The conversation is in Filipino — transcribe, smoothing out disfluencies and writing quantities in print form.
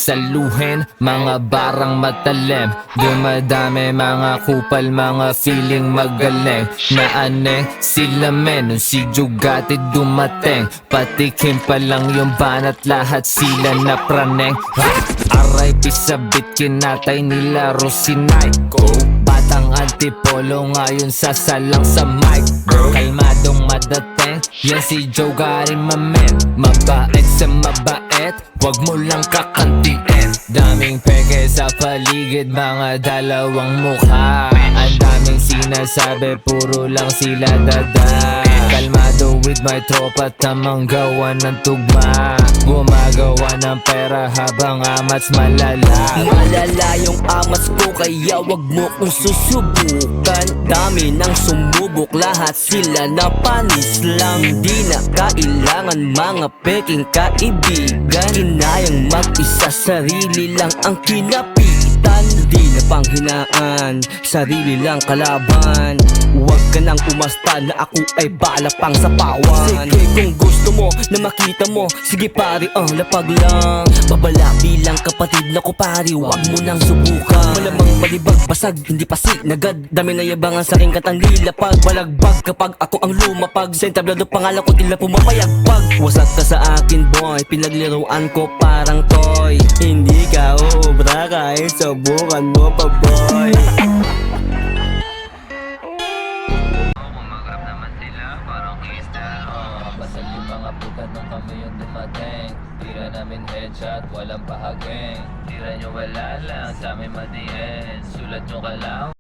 saluhin, mga barang matalim. Dumadami mga kupal, mga feeling magaling. Naaneng sila men, nung si Jugati dumating. Patikim pa lang yung banat, lahat sila na praneng. RIP sa beat, kinatay nila Rosinay. Batang antipolo ngayon sasalang sa mic. Kalmadong madating, yan si Joe Gary mamen. Mabait sa mabait, wag mo lang kakantiin. Daming peke sa paligid, mga dalawang mukha. Ang daming sinasabi, puro lang sila dada. Kalmado with my tropa, tamang gawa ng tugma. Gumagawa ng pera habang amats malala. Malala yung amas ko, kaya wag mo kong susubukan. Dami nang sumubok, lahat sila na panis lang. Di na kailangan mga peking kaibigan. Kinayang mag-isa, sarili lang ang kinapitan. Di na panghinaan, sarili lang kalaban. Huwag ka nang umasta na ako ay bala pang sapawan. Sige kung gusto mo na makita mo, sige pare, lapag lang. Babala bilang kapatid na ko pare, huwag mo nang subukan. Malamang malibag, basag, hindi pasi, nagad. Dami na yabangan sa aking katandila pag balagbag kapag ako ang lumapag. Sa entablado pangalan ko tila pumapayagpag. Wasak ka sa akin boy, pinaglaruan ko parang toy. Hindi ka uubra kahit subukan mo pa boy. Kumagrab naman sila, parang kita. Basag yung mga puta nung kami yung dumating. Tira namin headshot, walang pahaging. Tira nyo wala lang, sa amin madiin. Sulat nyo ka lang.